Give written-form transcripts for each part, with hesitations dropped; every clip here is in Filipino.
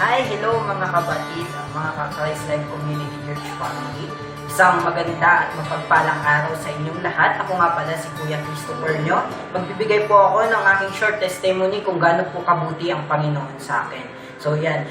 Hi, hello mga kapatid, mga ka-Christ Life Community Church family. Isang maganda at mapagpalang araw sa inyong lahat. Ako nga pala si Kuya Christopher nyo. Magbibigay po ako ng aking short testimony kung gaano po kabuti ang Panginoon sa akin. So yan,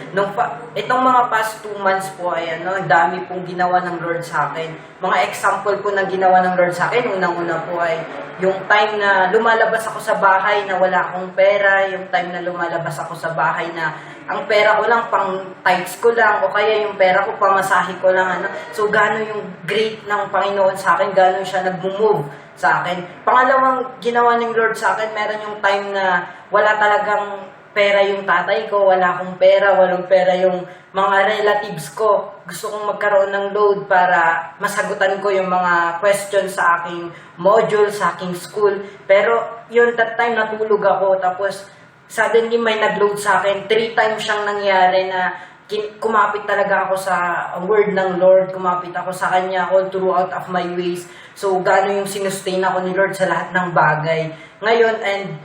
itong mga past 2 months po ay ang dami pong ginawa ng Lord sa akin. Mga example po ng ginawa ng Lord sa akin, unang-una po ay yung time na lumalabas ako sa bahay na wala akong pera, yung time na lumalabas ako sa bahay na ang pera ko lang pang tithes ko lang, o kaya yung pera ko pamasahe ko lang. So gano'n yung great ng Panginoon sa akin, gano'n siya nag-move sa akin. Pangalawang ginawa ng Lord sa akin, meron yung time na wala talagang pera yung tatay ko, wala akong pera, walang pera yung mga relatives ko. Gusto kong magkaroon ng load para masagutan ko yung mga questions sa aking module, sa aking school. Pero yun, that time natulog ako, tapos suddenly may nag-load sa akin. 3 times siyang nangyari na kumapit talaga ako sa word ng Lord, kumapit ako sa Kanya all throughout of my ways. So gano'n yung sinustain ako ni Lord sa lahat ng bagay. Ngayon, and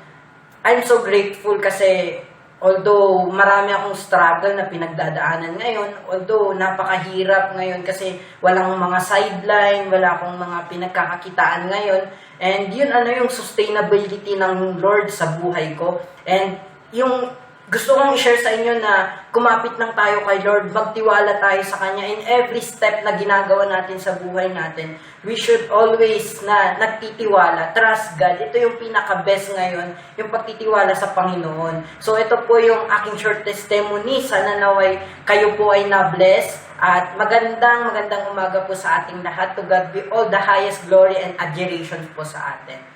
I'm so grateful kasi although marami akong struggle na pinagdadaanan ngayon, although napakahirap ngayon kasi walang mga sideline, wala akong mga pinagkakakitaan ngayon, and yun yung sustainability ng Lord sa buhay ko. And yung gusto kong i-share sa inyo na kumapit lang tayo kay Lord, magtiwala tayo sa Kanya in every step na ginagawa natin sa buhay natin. We should always na nagtitiwala, trust God. Ito yung pinaka-best ngayon, yung pagtitiwala sa Panginoon. So ito po yung aking short testimony. Sana naway kayo po ay na-bless. At magandang umaga po sa ating lahat. To God be all the highest glory and admiration po sa atin.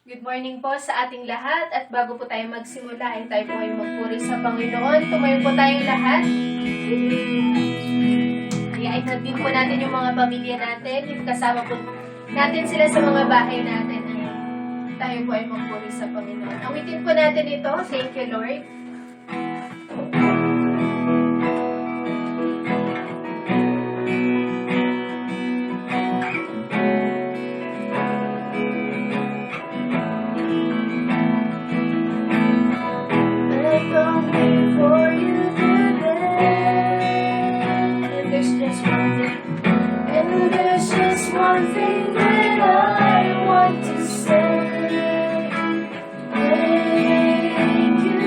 Good morning po sa ating lahat, at bago po tayo magsimula ay tayo po ay magpuri sa Panginoon. Tumayo po tayong lahat. Iaikot din po natin yung mga pamilya natin, yung kasama po natin sila sa mga bahay natin. Tayo po ay magpuri sa Panginoon. Awitin po natin ito. Thank you, Lord. One thing that I want to say, thank you,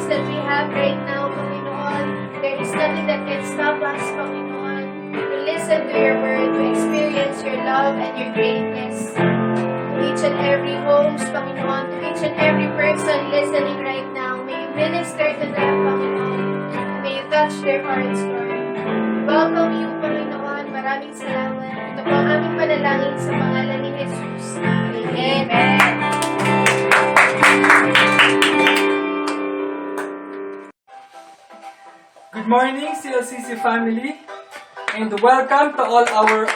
that we have right now, Panginoon. There is nothing that can stop us, Panginoon, to listen to your word, to experience your love and your greatness. To each and every homes, Panginoon, to each and every person listening right now, may you minister to them, Panginoon. May you touch their hearts, Lord. Welcome you, Panginoon. Maraming salamat. Ito po ang aming panalangin sa pangalan ni Jesus. Amen. Good morning, CLCC family, and welcome to all our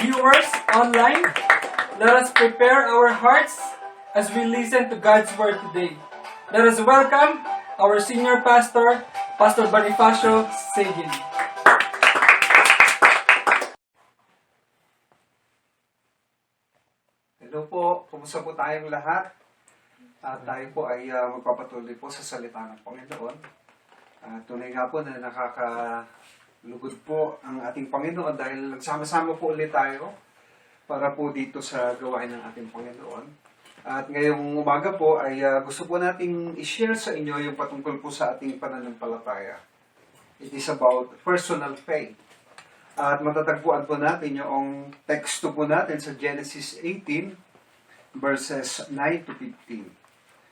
viewers online. Let us prepare our hearts as we listen to God's Word today. Let us welcome our senior pastor, Pastor Bonifacio Segin. Hello po, kumusta po tayong lahat? At tayo po ay magpapatuloy po sa salita ng Panginoon. Tunay nga po na nakakalugod po ang ating Panginoon dahil nagsama-sama po ulit tayo para po dito sa gawain ng ating Panginoon. At ngayong umaga po ay gusto po nating i-share sa inyo yung patungkol po sa ating pananampalataya. It is about personal faith. At matatagpuan po natin yung teksto po natin sa Genesis 18, verses 9 to 15.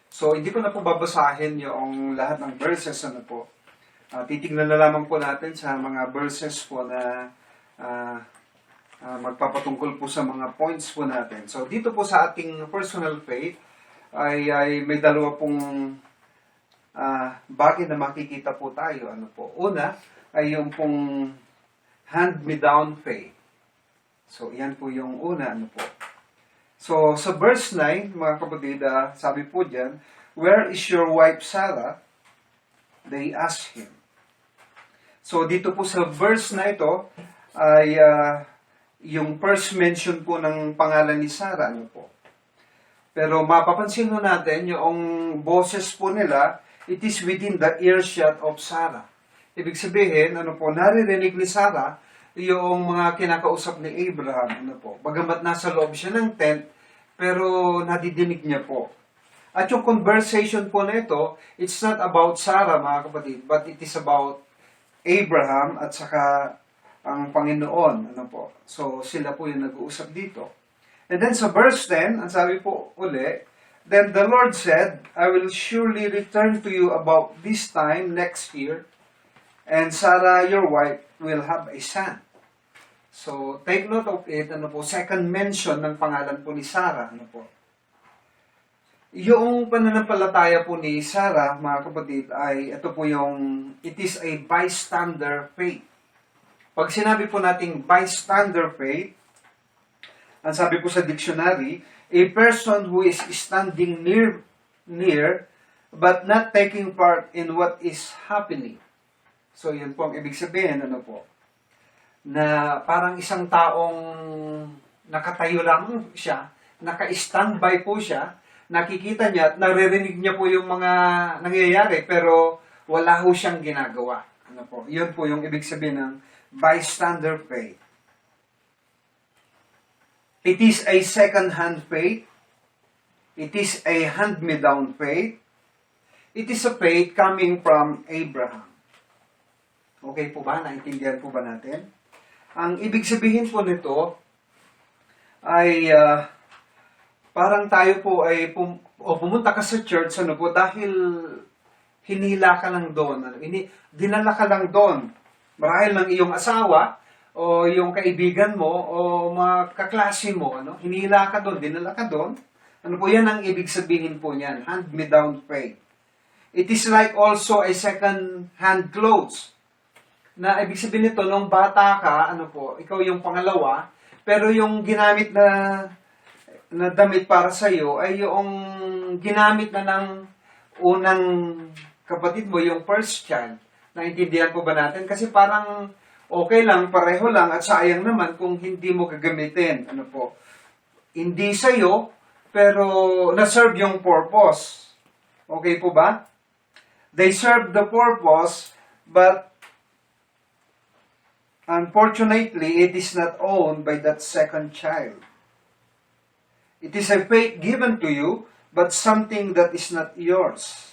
So, hindi ko na po babasahin yung lahat ng verses, ano po. Titignan na lamang po natin sa mga verses po na magpapatungkol po sa mga points po natin. So, dito po sa ating personal faith, ay may dalawa pong bagay na makikita po tayo. Ano po? Una, ay yung pong hand-me-down faith. So, yan po yung una. Ano po? So, sa verse 9, mga kapatid, sabi po dyan, "Where is your wife Sarah?" They asked him. So, dito po sa verse na ito, ay yung first mention po ng pangalan ni Sarah. Ano po? Pero mapapansin mo natin, yung boses po nila, it is within the earshot of Sarah. Ibig sabihin, ano po, naririnig ni Sarah yung mga kinakausap ni Abraham. Ano po, bagamat nasa loob siya ng tent, pero nadidinig niya po. At yung conversation po na ito, it's not about Sarah, mga kapatid, but it is about Abraham at saka ang Panginoon. Ano po? So, sila po yung nag-uusap dito. And then sa verse 10, ang sabi po uli, "Then the Lord said, I will surely return to you about this time next year, and Sarah, your wife, will have a son." So, take note of it, ano po, second mention ng pangalan po ni Sarah, ano po. Yung pananampalataya po ni Sarah, mga kapatid, ay ito po yung, it is a bystander faith. Pag sinabi po nating bystander faith, ang sabi po sa dictionary, a person who is standing near, but not taking part in what is happening. So, yun po ang ibig sabihin, ano po, na parang isang taong nakatayo lamang siya, naka-standby po siya, nakikita niya at naririnig niya po yung mga nangyayari, pero wala ho siyang ginagawa. Ano po? Yun po yung ibig sabihin ng bystander faith. It is a second-hand faith. It is a hand-me-down faith. It is a faith coming from Abraham. Okay po ba? Naintindihan po ba natin? Ang ibig sabihin po nito ay parang tayo po ay pumunta ka sa church ano po, dahil hinila ka lang doon. Dinala ka lang doon. Marahil ng iyong asawa o yung kaibigan mo o mga kaklase mo. Ano? Hinila ka doon, dinala ka doon. Ano po yan ang ibig sabihin po niyan? Hand-me-down faith. It is like also a second-hand clothes. Na ibig sabihin nito, nung bata ka, ano po, ikaw yung pangalawa, pero yung ginamit na damit para sa iyo ay yung ginamit na ng unang kapatid mo, yung first child. Naintindihan po ba natin? Kasi parang okay lang, pareho lang, at sayang naman kung hindi mo gagamitin. Ano po? Hindi sa iyo, pero na-serve yung purpose. Okay po ba? They serve the purpose, but unfortunately, it is not owned by that second child. It is a faith given to you, but something that is not yours.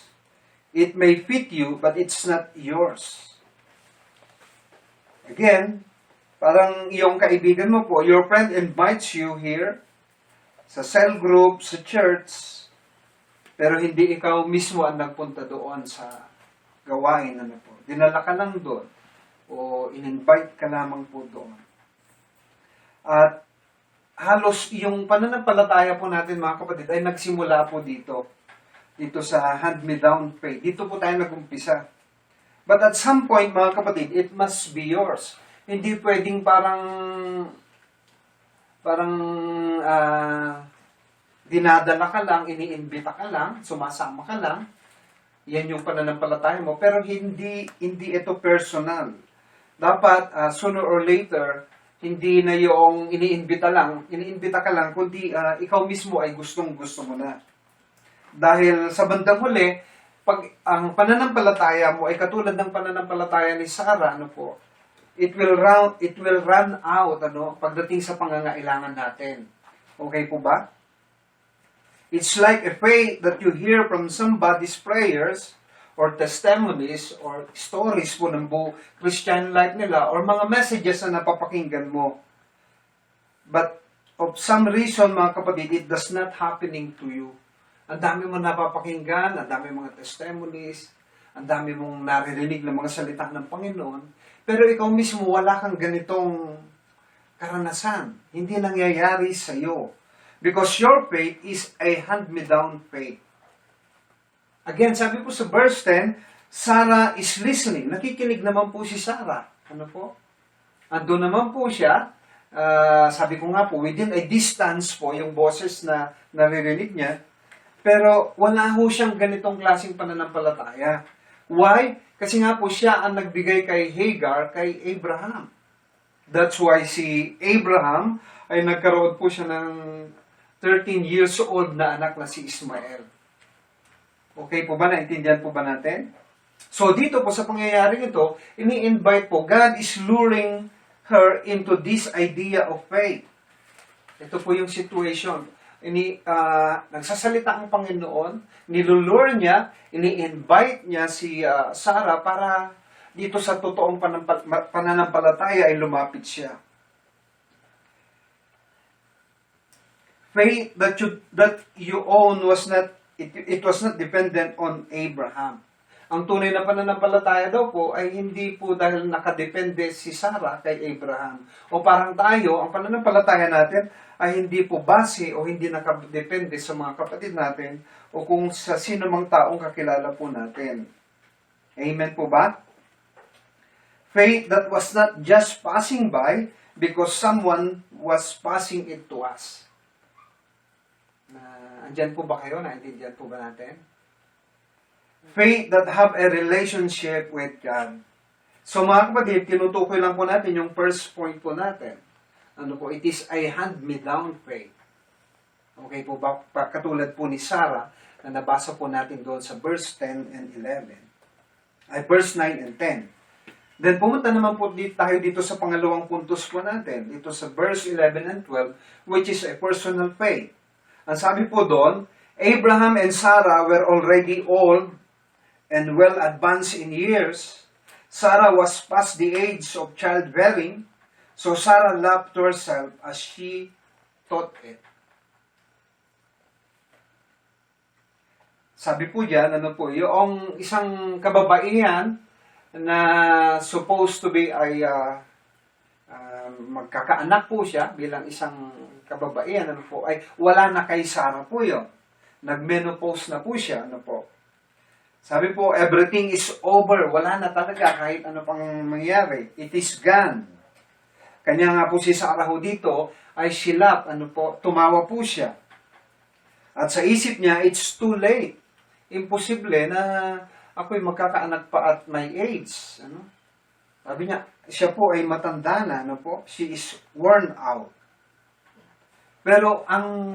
It may fit you, but it's not yours. Again, parang yung kaibigan mo po, your friend invites you here, sa cell group, sa church, pero hindi ikaw mismo ang nagpunta doon sa gawain. Ano po. Dinala ka lang doon, o in-invite ka lamang po doon. At halos yung pananampalataya po natin, mga kapatid, ay nagsimula po dito sa hand-me-down faith. Dito po tayo nag-umpisa. But at some point, mga kapatid, it must be yours. Hindi pwedeng parang dinadala ka lang, iniimbita ka lang, sumasama ka lang. Yan yung pananampalataya mo. Pero hindi ito personal. Dapat, sooner or later, hindi na yung iniimbita ka lang, kundi ikaw mismo ay gustong-gusto mo na. Dahil sa bandang huli, pag ang pananampalataya mo ay katulad ng pananampalataya ni Sarah, ano po, it will run out, ano, pagdating sa pangangailangan natin. Okay po ba? It's like a faith that you hear from somebody's prayers or testimonies or stories po ng buong Christian life nila or mga messages na napapakinggan mo. But of some reason, mga kapatid, it does not happening to you. Ang dami mo napapakinggan, ang dami mga testimonies, ang dami mong naririnig ng mga salita ng Panginoon, pero ikaw mismo wala kang ganitong karanasan. Hindi nangyayari sa iyo. Because your faith is a hand-me-down faith. Again, sabi po sa verse 10, Sarah is listening. Nakikinig naman po si Sarah. Ano po? Andun naman po siya. Sabi ko nga po, within a distance po yung boses na naririnig niya. Pero wala ho siyang ganitong klaseng pananampalataya. Why? Kasi nga po siya ang nagbigay kay Hagar, kay Abraham. That's why si Abraham ay nagkaroon po siya ng 13 years old na anak na si Ismael. Okay po ba? Naintindihan po ba natin? So dito po sa pangyayaring ito, ini-invite po, God is luring her into this idea of faith. Ito po yung situation. Nagsasalita ang Panginoon, nilulure niya, ini-invite niya si Sarah para dito sa totoong pananampalataya ay lumapit siya. Faith that you own was not, it was not dependent on Abraham. Ang tunay na pananampalataya daw po ay hindi po dahil nakadepende si Sarah kay Abraham. O parang tayo, ang pananampalataya natin ay hindi po base o hindi nakadepende sa mga kapatid natin o kung sa sino mang taong kakilala po natin. Amen po ba? Faith that was not just passing by because someone was passing it to us. Andyan po ba kayo? Naintindihan po ba natin? Faith that have a relationship with God. So mga kapatid, tinutukoy lang po natin yung first point po natin. Ano po? It is a hand-me-down faith. Okay po ba? Katulad po ni Sarah na nabasa po natin doon sa verse 10 and 11. Ay, verse 9 and 10. Then pumunta naman po tayo dito sa pangalawang puntos po natin. Dito sa verse 11 and 12, which is a personal faith. Ang sabi po doon, Abraham and Sarah were already old and well advanced in years. Sarah was past the age of childbearing, so Sarah laughed to herself as she thought it. Sabi po diyan, ano po, yung isang kababaihan na supposed to be ay magkakaanak po siya bilang isang kababaihan, ano po, ay wala na kay Sarah po yun. Nag-menopause na po siya, ano po. Sabi po, everything is over. Wala na talaga kahit ano pang mangyari. It is gone. Kanya nga po si Sarah ho dito ay silap, ano po, tumawa po siya. At sa isip niya, it's too late. Imposible na ako'y magkakaanak pa at my age. Ano? Sabi niya, siya po ay matanda na, ano po? She is worn out. Pero ang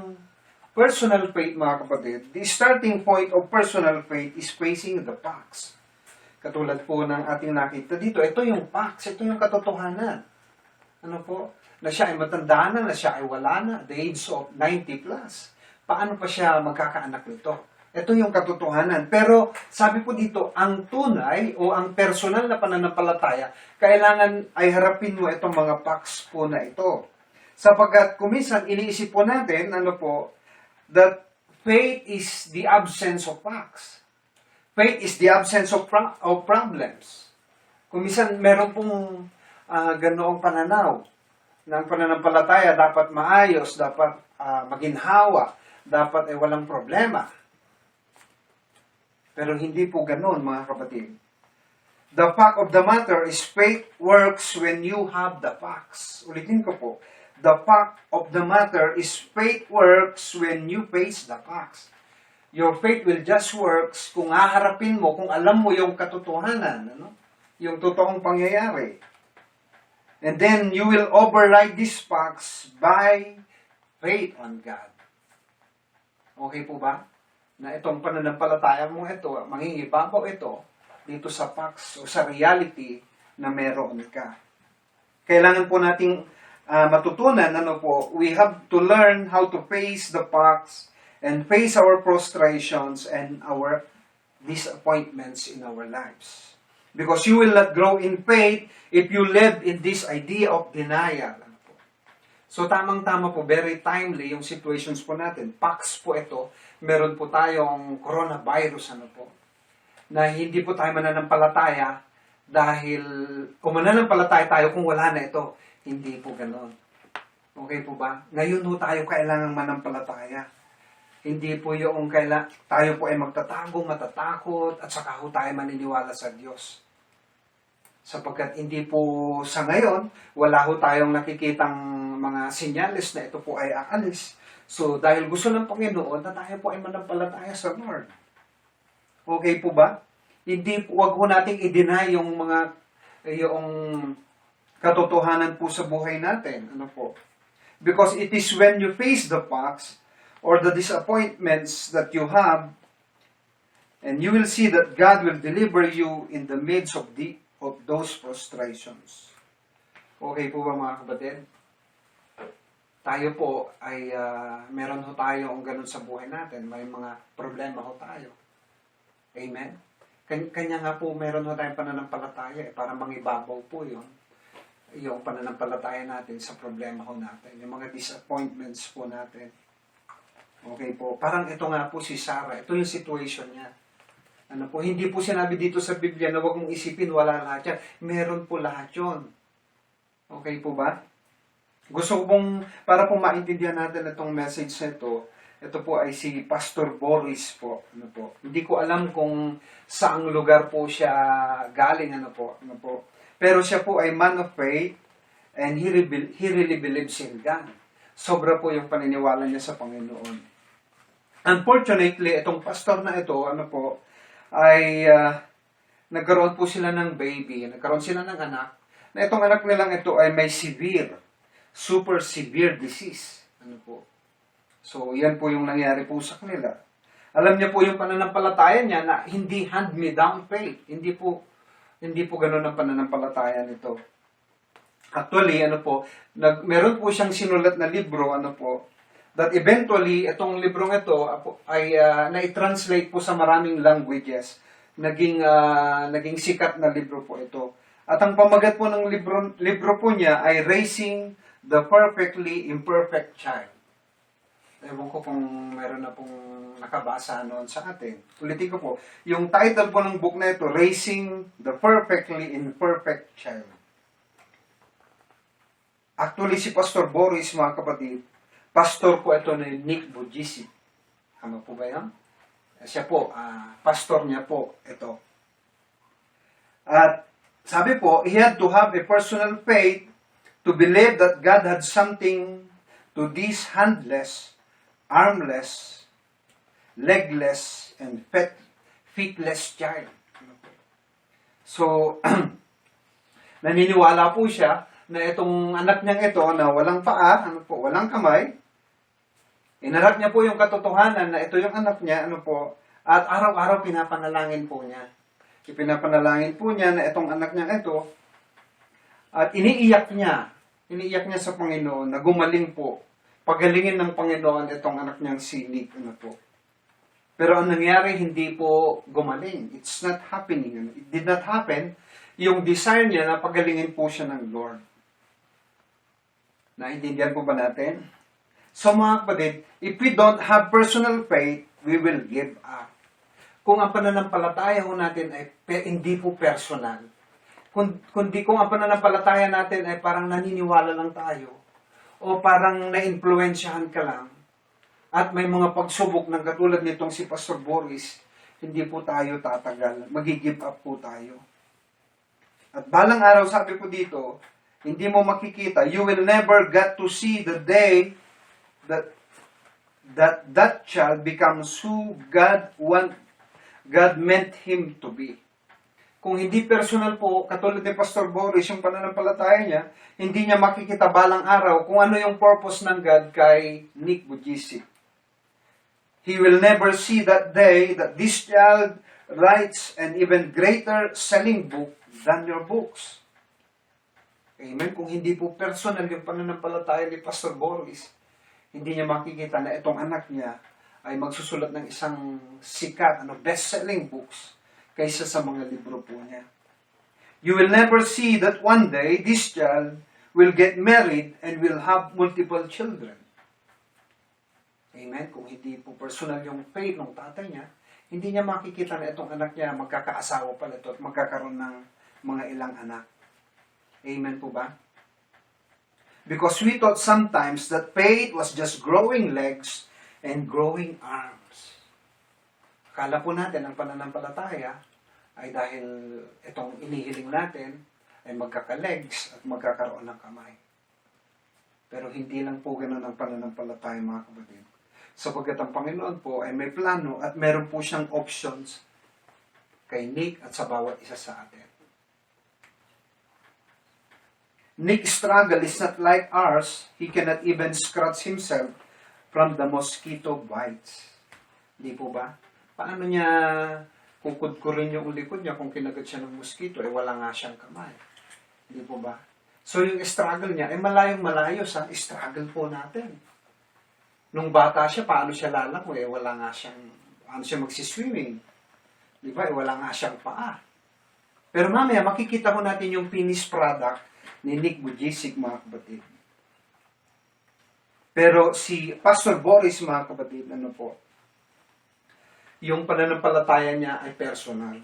personal faith, mga kapatid, the starting point of personal faith is facing the facts. Katulad po ng ating nakita dito, ito yung facts, ito yung katotohanan. Ano po? Na siya ay matanda na siya ay wala na, the age of 90 plus. Paano pa siya magkakaanak nito? Ito yung katotohanan. Pero sabi po dito, ang tunay o ang personal na pananampalataya, kailangan ay harapin mo itong mga facts po na ito. Sapagkat kuminsan iniisip po natin, ano po, that faith is the absence of facts. Faith is the absence of problems. Kuminsan meron pong ganoong pananaw na ang pananampalataya dapat maayos, dapat maginhawa, dapat ay walang problema. Pero hindi po ganoon, mga kapatid. The fact of the matter is faith works when you have the facts. Ulitin ko po. The fact of the matter is faith works when you face the facts. Your faith will just works kung haharapin mo, kung alam mo yung katotohanan, ano? Yung totoong pangyayari. And then you will override these facts by faith on God. Okay po ba? Na itong pananampalataya mo ito, mangingibabaw ito dito sa facts o sa reality na meron ka. Kailangan po nating matutunan, ano po, we have to learn how to face the facts and face our frustrations and our disappointments in our lives. Because you will not grow in faith if you live in this idea of denial. So tamang-tama po, very timely yung situations po natin. Pax po ito, meron po tayong coronavirus, na hindi po tayo mananampalataya dahil, kung mananampalataya tayo kung wala na ito, hindi po ganon. Okay po ba? Ngayon po tayo kailangang manampalataya. Hindi po yung tayo po ay magtatago, matatakot, at saka po tayo maniniwala sa Diyos. Sapagkat hindi po sa ngayon, wala po tayong nakikitang mga senyales na ito po ay aalis. So, dahil gusto ng Panginoon na tayo po ay manampalataya sa Lord. Okay po ba? Hindi po, wag po nating i-deny yung katotohanan po sa buhay natin. Because it is when you face the facts or the disappointments that you have, and you will see that God will deliver you in the midst of those frustrations. Okay po ba mga kapatid? Tayo po ay meron ho tayo ang ganun sa buhay natin. May mga problema ho tayo. Amen? Kanya nga po meron ho tayong pananampalataya para mangibabaw po yun. Yung pananampalataya natin sa problema ho natin. Yung mga disappointments po natin. Okay po. Parang ito nga po si Sarah. Ito yung situation niya. Hindi po sinabi dito sa Biblia na huwag mong isipin, wala lahat yan. Meron po lahat yun. Okay po ba? Gusto ko pong, para pong maintindihan natin itong message na ito po ay si Pastor Boris po. Hindi ko alam kung saang lugar po siya galing, Pero siya po ay man of faith and he really believes in God. Sobra po yung paniniwala niya sa Panginoon. Unfortunately, itong pastor na ito, ay nagkaroon po sila ng baby, nagkaroon sila ng anak, na itong anak nilang ito ay may super severe disease. So, yan po yung nangyari po sa kanila. Alam niya po yung pananampalataya niya na hindi hand-me-down faith. Hindi po ganun ang pananampalataya nito. Actually, meron po siyang sinulat na libro, that eventually, itong librong ito ay na-translate po sa maraming languages. Naging sikat na libro po ito. At ang pamagat po ng libro po niya ay Raising the Perfectly Imperfect Child. Ewan ko kung meron na pong nakabasa noon sa atin. Ulitin ko po. Yung title po ng book na ito, Raising the Perfectly Imperfect Child. Actually, si Pastor Boris, mga kapatid, pastor po ito ni Nick Bujisi. Ano po ba yan? Siya po, pastor niya po ito. At sabi po, he had to have a personal faith to believe that God had something to this handless, armless, legless, and feetless child. So, naniniwala po siya na itong anak niyang ito na walang paa, walang kamay, inarap niya po yung katotohanan na ito yung anak niya, at araw-araw pinapanalangin po niya. Ipinapanalangin po niya na itong anak niya ito, at iniiyak niya sa Panginoon na gumaling po. Pagalingin ng Panginoon itong anak niyang si Nick, Pero ang nangyari, hindi po gumaling. It's not happening. It did not happen. Yung desire niya na pagalingin po siya ng Lord. Naintindihan po ba natin? So mga kapatid, if we don't have personal faith, we will give up. Kung ang pananampalataya ho natin ay hindi po personal, kundi kung ang pananampalataya natin ay parang naniniwala lang tayo, o parang na-influensyahan ka lang, at may mga pagsubok ng katulad nitong si Pastor Boris, hindi po tayo tatagal, mag-give up po tayo. At balang araw, sabi ko dito, hindi mo makikita, you will never get to see the day that child becomes who God meant him to be. Kung hindi personal po, katulad ni Pastor Boris, yung pananampalataya niya, hindi niya makikita balang araw kung ano yung purpose ng God kay Nick Bujisi. He will never see that day that this child writes an even greater selling book than your books. Amen? Kung hindi po personal yung pananampalataya ni Pastor Boris, hindi niya makikita na itong anak niya ay magsusulat ng isang sikat, best-selling books kaysa sa mga libro po niya. You will never see that one day this child will get married and will have multiple children. Amen? Kung hindi po personal yung faith ng tatay niya, hindi niya makikita na itong anak niya magkakaasawa pala ito at magkakaroon ng mga ilang anak. Amen po ba? Because we thought sometimes that faith was just growing legs and growing arms. Akala po natin ang pananampalataya ay dahil itong inihiling natin ay magkaka-legs at magkakaroon ng kamay. Pero hindi lang po ganun ang pananampalataya, mga kapatid. Sapagkat ang Panginoon po ay may plano at meron po siyang options kay Nick at sa bawat isa sa atin. Nick's struggle is not like ours. He cannot even scratch himself from the mosquito bites. Di po ba? Paano niya kukudkurin yung likod niya kung kinagat siya ng mosquito? Wala nga siyang kamay. Di po ba? So yung struggle niya, malayong malayo sa struggle po natin. Nung bata siya, paano siya lalangoy? Wala nga siyang, paano siya magsiswimming? Di ba? Wala nga siyang paa. Pero mamaya, makikita ko natin yung finished product ni Nick Bujicic, mga kapatid. Pero si Pastor Boris, mga kapatid, yung pananampalataya niya ay personal.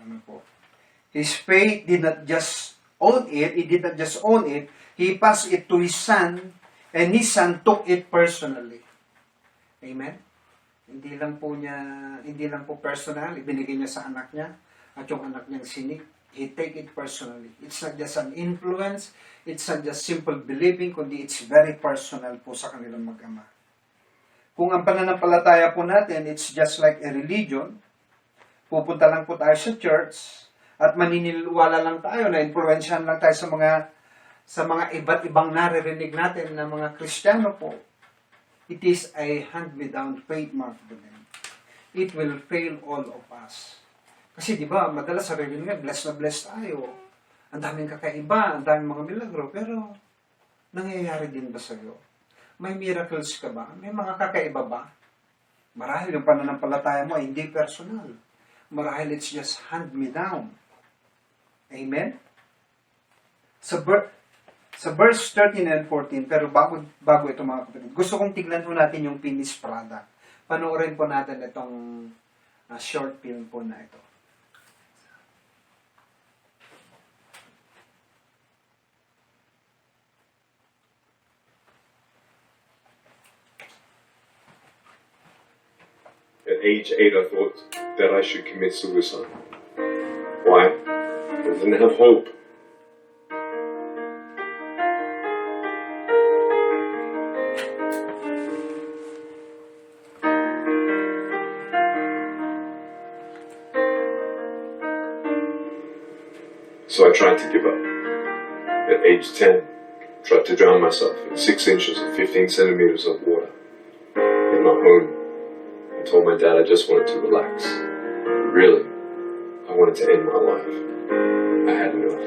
His faith did not just own it, he did not just own it, he passed it to his son, and his son took it personally. Amen? Hindi lang po personal, ibinigay niya sa anak niya, at yung anak niyang si Nick, he take it personally. It's not just an influence, it's not just simple believing, kundi it's very personal po sa kanilang mag-ama. Kung ang pananampalataya po natin, it's just like a religion, pupunta lang po tayo sa church, at maniniwala lang tayo, na-influensyahan lang tayo sa mga iba't ibang naririnig natin na mga Kristiyano po, it is a hand-me-down faith, mga kapatid. It will fail all of us. Kasi di ba, madalas sa religion nga, blessed na blessed tayo. Ang daming kakaiba, ang daming mga milagro, pero nangyayari din ba sa'yo? May miracles ka ba? May mga kakaiba ba? Marahil yung pananampalataya mo ay hindi personal. Marahil it's just hand-me-down. Amen? Sa verse 13 and 14, pero bago ito, mga kapatid, gusto kong tignan po natin yung finished product. Panoorin po natin itong short film po na ito. At age 8, I thought that I should commit suicide. Why? I didn't have hope. So I tried to give up. At age 10, tried to drown myself in 6 inches or 15 centimeters of water in my home. I told my dad I just wanted to relax. Really, I wanted to end my life. I had enough.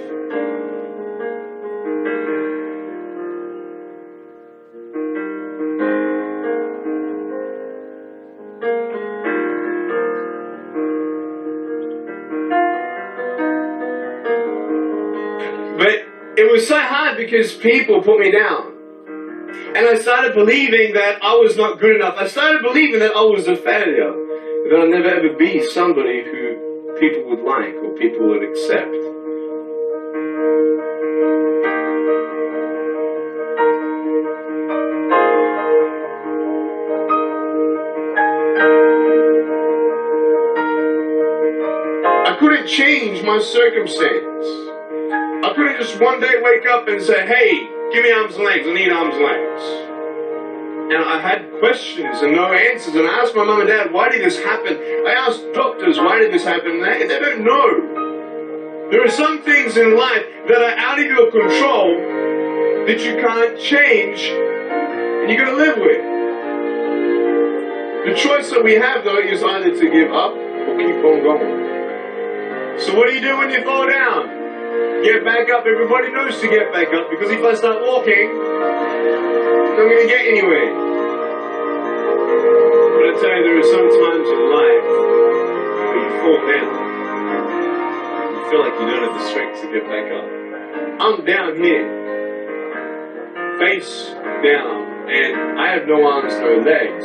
But it was so hard because people put me down. And I started believing that I was not good enough. I started believing that I was a failure. That I'll never ever be somebody who people would like or people would accept. I couldn't change my circumstance. I couldn't just one day wake up and say, hey, give me arms and legs, I need arms and legs. And I had questions and no answers, and I asked my mum and dad, why did this happen? I asked doctors, why did this happen? And they don't know. There are some things in life that are out of your control that you can't change, and you got to live with. The choice that we have, though, is either to give up or keep on going. So what do you do when you fall down? Get back up. Everybody knows to get back up, because if I start walking, I'm not going to get anywhere. But want to tell you there are some times in life where you fall down. You feel like you don't have the strength to get back up. I'm down here, face down, and I have no arms, no legs.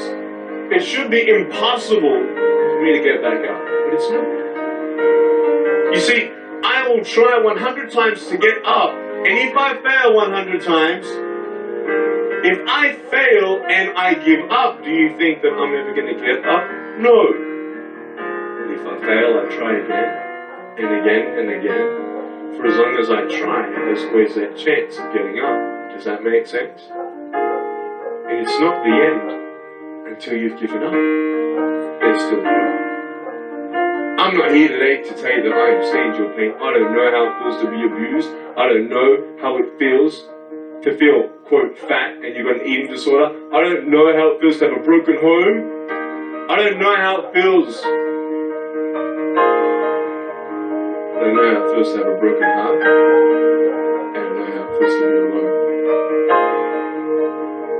It should be impossible for me to get back up, but it's not. You see, I will try 100 times to get up, and if I fail 100 times, if I fail and I give up, do you think that I'm ever going to get up? No. But if I fail, I try again, and again, and again. For as long as I try, there's always that chance of getting up. Does that make sense? And it's not the end until you've given up. There's still hope. I'm not here today to tell you that I understand your pain. I don't know how it feels to be abused. I don't know how it feels to feel, quote, fat and you've got an eating disorder. I don't know how it feels to have a broken home. I don't know how it feels. I don't know how it feels to have a broken heart. I don't know how it feels to be alone.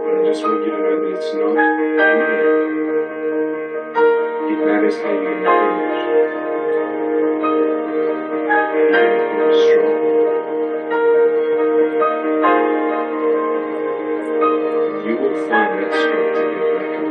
But I just want you to know that it's not the end. It matters how you're going to finish. You're going to finish strong. You will find that strength to get back up.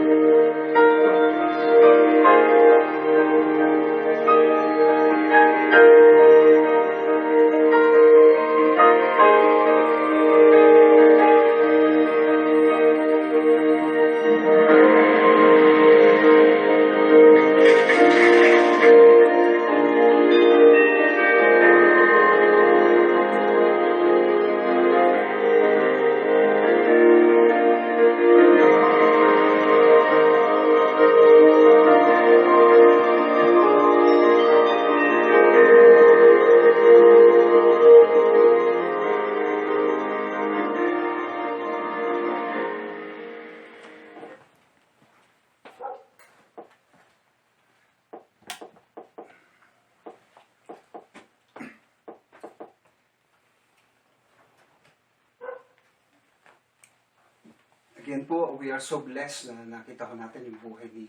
Again po, we are so blessed na nakita ko natin yung buhay ni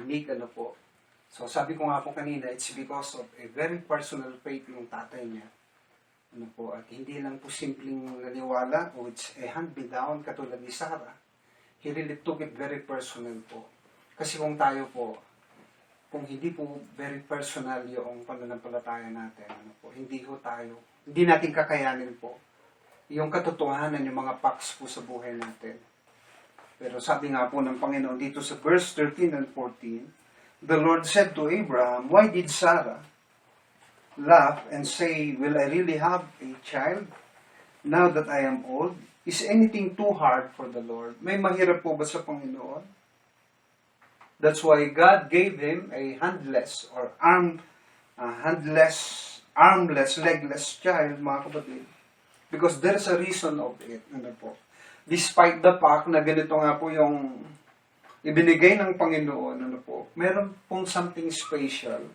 Nick, ano po. So sabi ko nga po kanina, it's because of a very personal faith ng tatay niya. Ano po, at hindi lang po simpleng naniwala o it's a hand-me-down katulad ni Sarah. He really took it very personal po. Kasi kung tayo po, kung hindi po very personal yung pananampalataya natin, ano po, hindi natin kakayanin po yung katotohanan, yung mga facts po sa buhay natin. Pero sabi nga po ng Panginoon dito sa verse 13 and 14, the Lord said to Abraham, why did Sarah laugh and say, will I really have a child now that I am old? Is anything too hard for the Lord? May mahirap po ba sa Panginoon? That's why God gave him a handless or armless, legless child, mga kapatid. Because there's a reason of it. Ano po? Despite the fact na ganito nga po yung ibinigay ng Panginoon, ano po, meron pong something special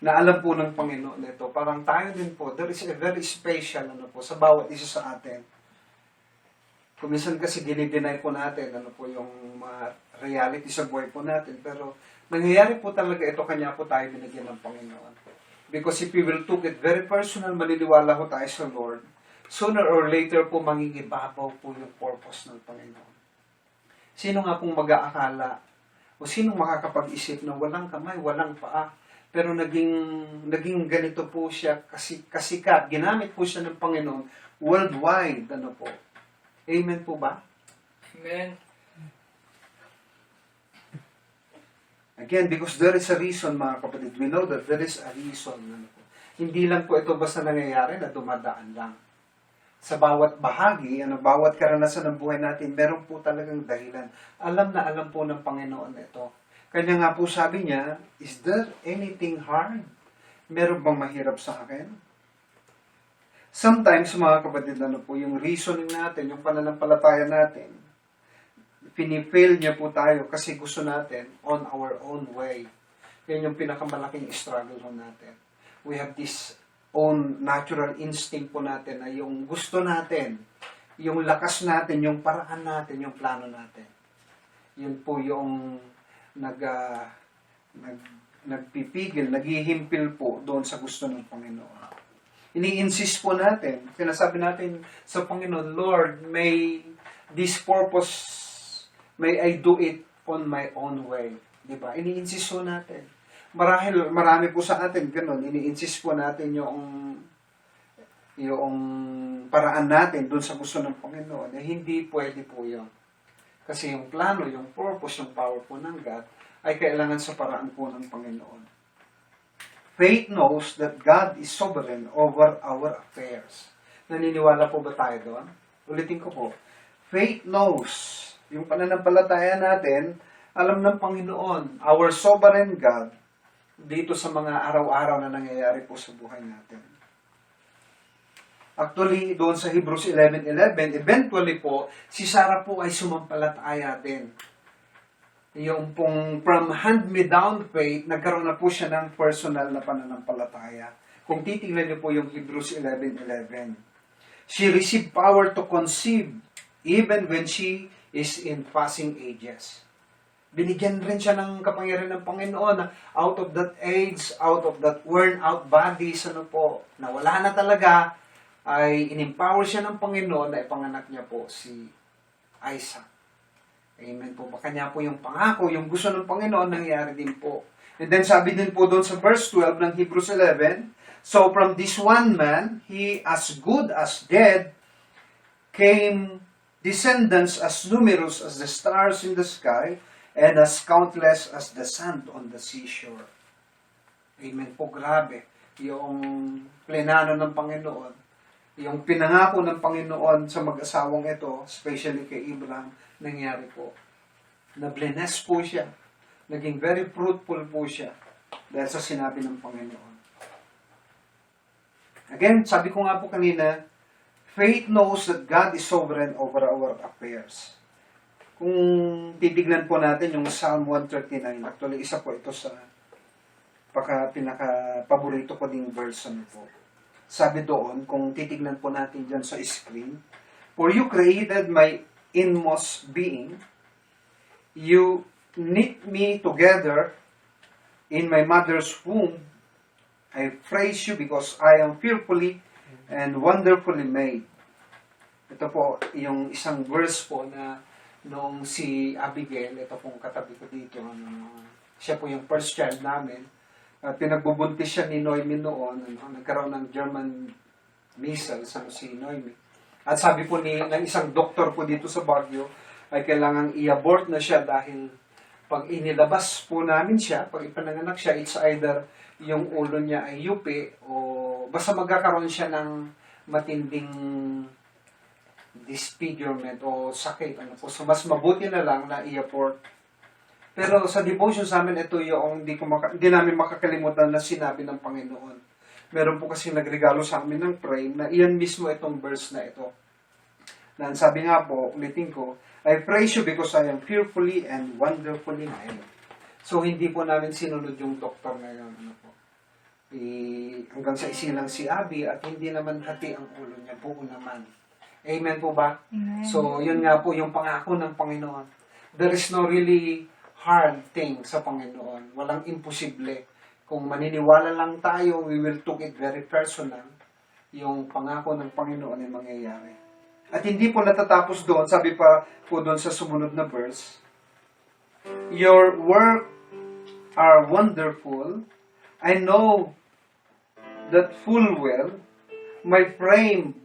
na alam po ng Panginoon nito. Parang tayo din po, there is a very special ano po, sa bawat isa sa atin. Kuminsan kasi dinideny po natin ano po yung mga reality sa buhay po natin. Pero nangyayari po talaga ito, kanya po tayo binigyan ng Panginoon. Because if we will took it very personal, maniniwala ko tayo sa Lord, sooner or later po mangingibabaw po yung purpose ng Panginoon. Sino nga pong mag-aakala o sino makakapag-isip na walang kamay, walang paa, pero naging ganito po siya kasikat. Ginamit po siya ng Panginoon worldwide. Ano po? Amen po ba? Amen. Again, because there is a reason, mga kapatid. We know that there is a reason. Hindi lang po ito basta nangyayari na dumadaan lang. Sa bawat bahagi, bawat karanasan ng buhay natin, meron po talagang dahilan. Alam na alam po ng Panginoon ito. Kanya nga po sabi niya, is there anything hard? Meron bang mahirap sa akin? Sometimes, mga kapatid, yung reasoning natin, yung pananampalataya natin, pinifail niya po tayo kasi gusto natin on our own way. Yan yung pinakamalaking struggle natin. We have this own natural instinct po natin na yung gusto natin, yung lakas natin, yung paraan natin, yung plano natin. Yun po yung nagpipigil, naghihimpil po doon sa gusto ng Panginoon. Ini-insist po natin, sinasabi natin sa Panginoon, Lord, may this purpose, may I do it on my own way. Diba? Ini-insist po natin. Marami po sa atin ganun, ini-insist po natin yung paraan natin doon sa gusto ng Panginoon. Hindi pwede po yun. Kasi yung plano, yung purpose, yung power po ng God ay kailangan sa paraan po ng Panginoon. Faith knows that God is sovereign over our affairs. Naniniwala po ba tayo doon? Ulitin ko po. Faith knows, yung pananampalataya natin, alam ng Panginoon, our sovereign God, dito sa mga araw-araw na nangyayari po sa buhay natin. Actually, doon sa Hebrews 11:11, eventually po, si Sarah po ay sumampalataya din. Yung pong from hand-me-down faith, nagkaroon na po siya ng personal na pananampalataya. Kung titingnan niyo po yung Hebrews 11:11. She received power to conceive even when she is in passing ages. Binigyan rin siya ng kapangyarihan ng Panginoon na out of that age, out of that worn-out bodies, na wala na talaga, ay in-empower siya ng Panginoon na ipanganak niya po si Isaac. Amen po. Baka niya po yung pangako, yung gusto ng Panginoon, nangyari din po. And then sabi din po doon sa verse 12 ng Hebrews 11, so from this one man, he as good as dead, came descendants as numerous as the stars in the sky, and as countless as the sand on the seashore. Amen po. Grabe. Yung plenano ng Panginoon, yung pinangako ng Panginoon sa mag-asawang ito, especially kay Abraham, nangyari po. Na-bless po siya. Naging very fruitful po siya dahil sa sinabi ng Panginoon. Again, sabi ko nga po kanina, faith knows that God is sovereign over our affairs. Kung titignan po natin yung Psalm 139, actually isa po ito sa pinaka-paborito ko ding verse po. Sabi doon, kung titignan po natin dyan sa screen, for you created my inmost being, you knit me together in my mother's womb. I praise you because I am fearfully and wonderfully made. Ito po yung isang verse po na noong si Abigail, ito pong katabi ko dito, siya po yung first child namin, pinagbubuntis siya ni Noemi noon, nagkaroon ng German measles, si Noemi. At sabi po ng isang doktor po dito sa Baguio, ay kailangang i-abort na siya dahil pag inilabas po namin siya, pag ipananganak siya, it's either yung ulo niya ay yupi o basta magkakaroon siya ng matinding disfigurement o sakit. So mas mabuti na lang na i-abort. Pero sa devotion sa amin, ito yung hindi namin makakalimutan na sinabi ng Panginoon. Meron po kasi nagregalo sa amin ng frame na iyan mismo itong verse na ito. Na sabi nga po, ulitin ko, I praise you because I am fearfully and wonderfully made. So hindi po namin sinunod yung doktor na yun. Hanggang sa isilang si Abby at hindi naman hati ang ulo niya. Buo naman. Amen po ba? Amen. So yun nga po yung pangako ng Panginoon. There is no really hard thing sa Panginoon. Walang imposible. Kung maniniwala lang tayo, we will take it very personal. Yung pangako ng Panginoon ay mangyayari. At hindi po natatapos doon. Sabi pa po doon sa sumunod na verse, your work are wonderful. I know that full well my frame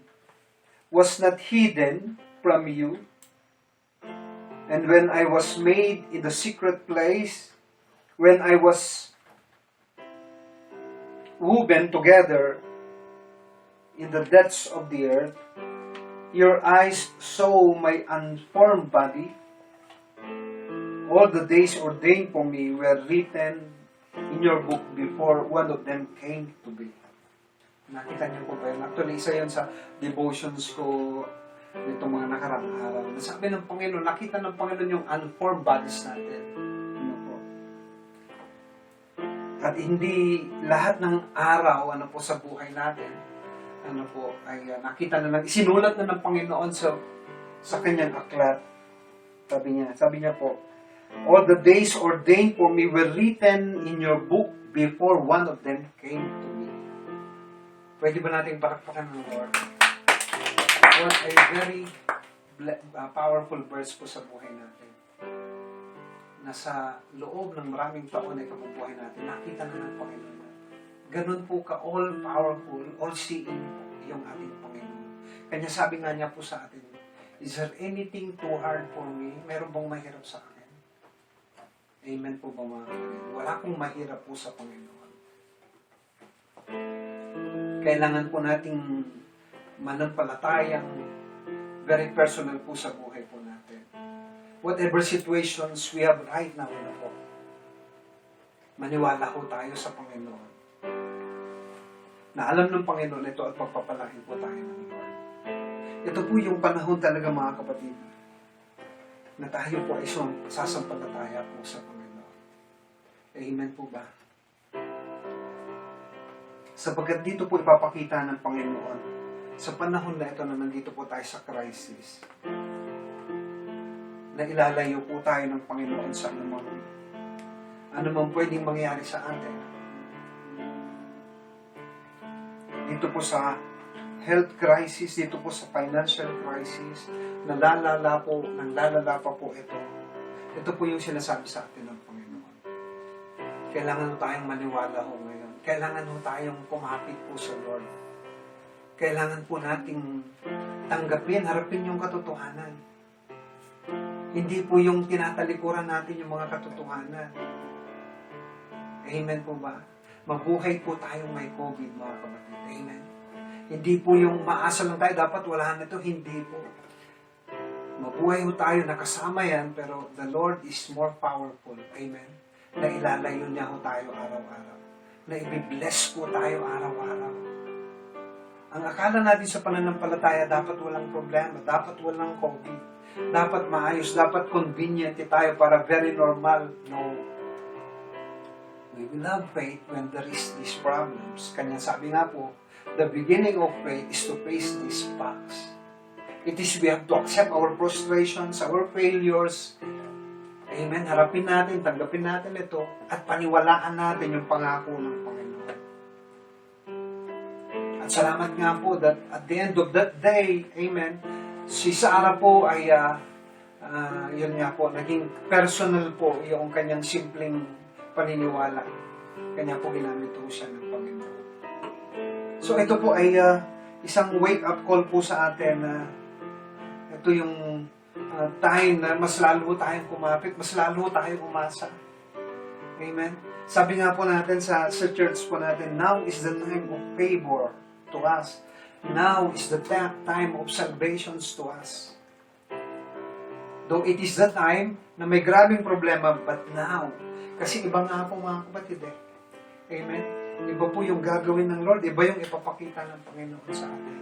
was not hidden from you. And when I was made in the secret place, when I was woven together in the depths of the earth, your eyes saw my unformed body. All the days ordained for me were written in your book before one of them came to be. Nakita niyo po ba yun? Actually, isa yun sa devotions ko itong mga nakaraang araw. Sabi ng Panginoon, nakita ng Panginoon yung unformed bodies natin. Ano po? At hindi lahat ng araw sa buhay natin, ay nakita na isinulat na ng Panginoon sa kanyang aklat. Sabi niya po, All the days ordained for me were written in your book before one of them came to me. Pwede ba nating palakpakan ng Lord? What a very powerful verse po sa buhay natin. Nasa loob ng maraming taon ay kabubuhay natin, nakita na ng Panginoon. Ganun po ka all-powerful, all-seeing yung ating Panginoon. Kanya sabi nga niya po sa atin, is there anything too hard for me? Meron bang mahirap sa akin? Amen po ba mga kapatid? Wala akong mahirap po sa Panginoon. Kailangan po nating manampalatayang very personal po sa buhay po natin. Whatever situations we have right now na po, maniwala po tayo sa Panginoon. Na alam ng Panginoon ito at pagpapalain po tayo ng Lord. Ito po yung panahon talaga mga kapatid na tayo po ay sasampalataya po sa Panginoon. Amen po ba? Sapagkat dito po ipapakita ng Panginoon sa panahon na ito na nandito po tayo sa crisis, na ilalayo po tayo ng Panginoon sa anumang pwedeng mangyari sa atin. Dito po sa health crisis, dito po sa financial crisis, nalalala pa po ito. Ito po yung sinasabi sa atin ng Panginoon. Kailangan tayong maniwala ho ngayon. Kailangan ho tayong kumapit po sa Lord. Kailangan po nating tanggapin, harapin yung katotohanan. Hindi po yung tinatalikuran natin yung mga katotohanan. Amen po ba? Mabuhay po tayong may COVID, mga kapatid. Amen. Hindi po yung maasa lang tayo, dapat wala na ito. Hindi po. Mabuhay po tayo, nakasama yan, pero the Lord is more powerful. Amen. Na ilalayo niya po tayo araw-araw. Na i-bless po tayo araw-araw. Ang akala natin sa pananampalataya, dapat walang problema, dapat walang COVID, dapat maayos, dapat convenient tayo para very normal. No. We will have faith when there is these problems. Kanya sabi nga po, the beginning of faith is to face these facts. It is we have to accept our frustrations, our failures. Amen. Harapin natin, tanggapin natin ito, at paniwalaan natin yung pangako ng Panginoon. At salamat nga po that at the end of that day, amen, si Sarah po ay, yun nga po, naging personal po yung kanyang simpleng paniniwala. Kanya po ginamit po siya ng Panginoon. So ito po ay isang wake-up call po sa atin na ito yung time na mas lalo tayong kumapit, mas lalo tayong umasa. Amen? Sabi nga po natin sa church po natin, now is the time of favor to us. Now is the time of salvations to us. Though it is the time na may grabing problema, but now, kasi iba nga po mga kapatid eh. Amen? Iba po yung gagawin ng Lord, iba yung ipapakita ng Panginoon sa atin.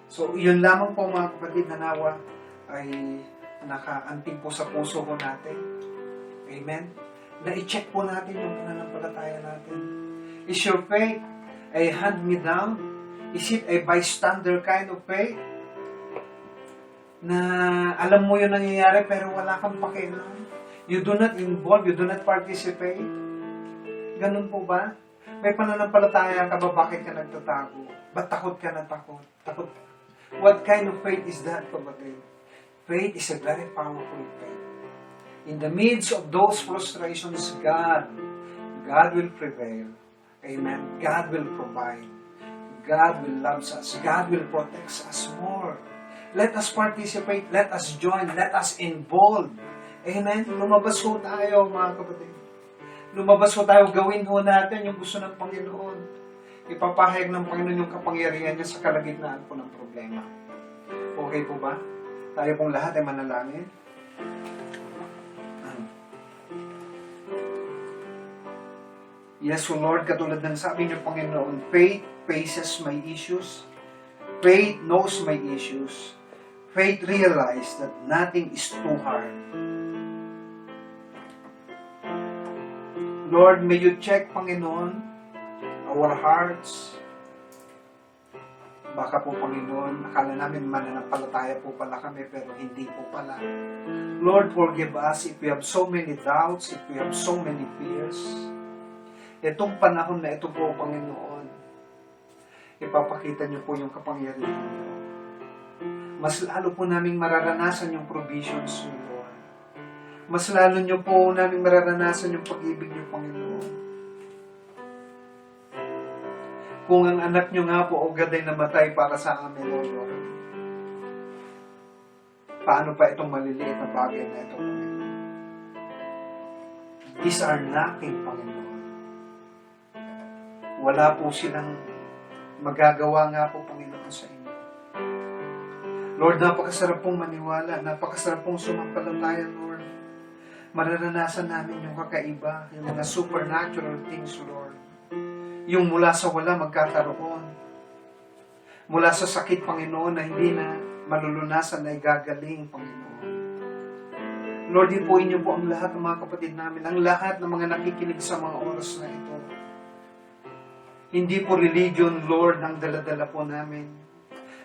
So, yun lamang po mga kapatid na nawa ay nakaanting po sa puso ko natin. Amen? Na i-check po natin yung pananampalataya natin. Is your faith a hand-me-down? Is it a bystander kind of faith? Na alam mo yung nangyayari pero wala kang pakialam. You do not involve, you do not participate. Ganun po ba? May pananampalataya ka ba? Bakit ka nagtatago? Ba't takot ka na takot? What kind of faith is that, kapatid? Faith is a very powerful faith. In the midst of those frustrations, God will prevail. Amen. God will provide. God will love us. God will protect us more. Let us participate. Let us join. Let us involve. Amen. Lumabas ho tayo, mga kapatid. Lumabas ho tayo. Gawin ho natin yung gusto ng Panginoon. Ipapahayag ng Panginoon yung kapangyarihan niya sa kalagitnaan po ng problema. Okay po ba? Tayo pong lahat ay manalangin. Yes, O Lord, katulad ng sabi niyo, Panginoon, faith faces my issues. Faith knows my issues. Faith realizes that nothing is too hard. Lord, may you check, Panginoon, our hearts. Baka po, Panginoon, akala namin mananampalataya po pala kami, pero hindi po pala. Lord, forgive us if we have so many doubts, if we have so many fears. Itong panahon na ito po, Panginoon, ipapakita niyo po yung kapangyarihan niyo. Mas lalo po naming mararanasan yung provisions niyo, Lord. Mas lalo niyo po naming mararanasan yung pag-ibig niyo, Panginoon. Kung ang anak niyo nga po agad ay namatay para sa amin, O Lord, paano pa itong maliliit na bagay na ito, Panginoon? These are nothing, Panginoon. Wala po silang magagawa nga po, Panginoon, sa inyo. Lord, napakasarap pong maniwala, napakasarap pong sumampalataya, Lord. Mararanasan namin yung kakaiba, yung mga supernatural things, Lord. Yung mula sa wala magkakaroon. Mula sa sakit, Panginoon, na hindi na malulunasan na igagaling, Panginoon. Lord, ipuin niyo po ang lahat ng mga kapatid namin, ang lahat ng mga nakikinig sa mga oras na ito. Hindi po religion, Lord, ang daladala po namin.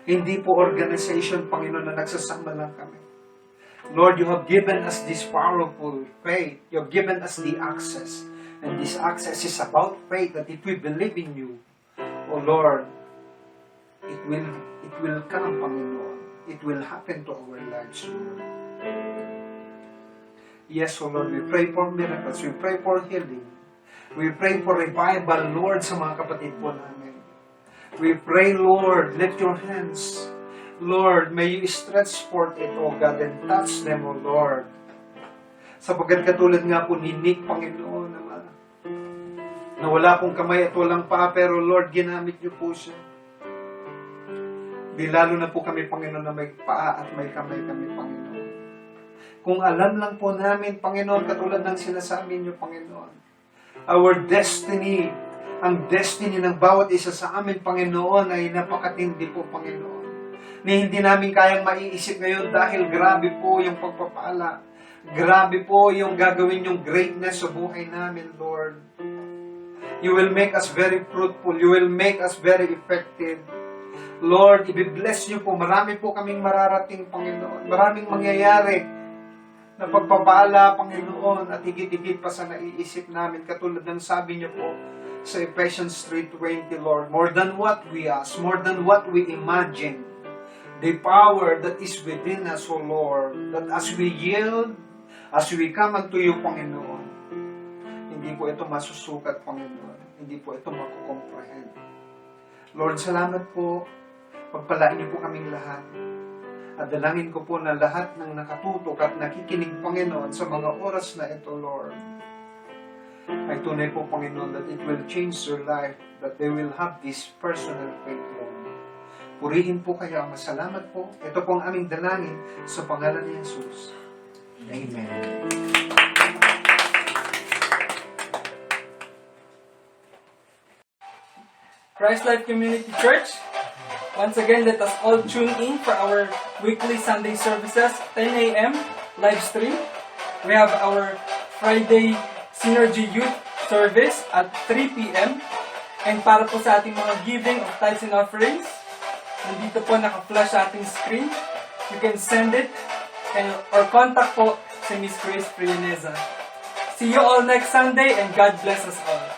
Hindi po organization, Panginoon, na nagsasama lang kami. Lord, you have given us this powerful faith. You have given us the access. And this access is about faith, that if we believe in you, oh Lord, it will come, Panginoon. It will happen to our lives, Lord. Yes, oh Lord, we pray for miracles. We pray for healing. We pray for revival, Lord, sa mga kapatid po namin. We pray, Lord, lift your hands. Lord, may you stretch forth it, oh God, and touch them, oh Lord. Sapagkat katulad nga po ni Nick, Panginoon, na wala pong kamay at walang paa, pero Lord, ginamit niyo po siya. Di lalo na po kami, Panginoon, na may paa at may kamay kami, Panginoon. Kung alam lang po namin, Panginoon, katulad ng sinasabi niyo, Panginoon, our destiny, ang destiny ng bawat isa sa amin, Panginoon, ay napakatindi po, Panginoon. Na hindi namin kayang maiisip ngayon dahil grabe po yung pagpapala. Grabe po yung gagawin yung greatness sa buhay namin, Lord. You will make us very fruitful. You will make us very effective. Lord, i-bless niyo po. Marami po kaming mararating, Panginoon. Maraming mangyayari na pagpapala, Panginoon, at higit-higit pa sa naiisip namin. Katulad ng sabi niyo po sa Ephesians 3:20, Lord. More than what we ask, more than what we imagine. The power that is within us, O Lord, that as we yield, as we come unto you, Panginoon, hindi po ito masusukat, Panginoon. Hindi po ito makukomprehend. Lord, salamat po. Pagpalain niyo po kaming lahat. At dalangin ko po na lahat ng nakatutok at nakikinig, Panginoon, sa mga oras na ito, Lord, ay tunay po, Panginoon, that it will change their life, that they will have this personal faith, Lord. Purihin po kayo. Masalamat po. Ito po ang aming dalangin sa pangalan ni Jesus. Amen. Christ Life Community Church, once again, let us all tune in for our weekly Sunday services, 10 a.m. live stream. We have our Friday Synergy Youth Service at 3 p.m. And para po sa ating mga giving of tithes and offerings, nandito po naka-flash sa ating screen. You can send it or contact po si Miss Grace Prianeza. See you all next Sunday and God bless us all.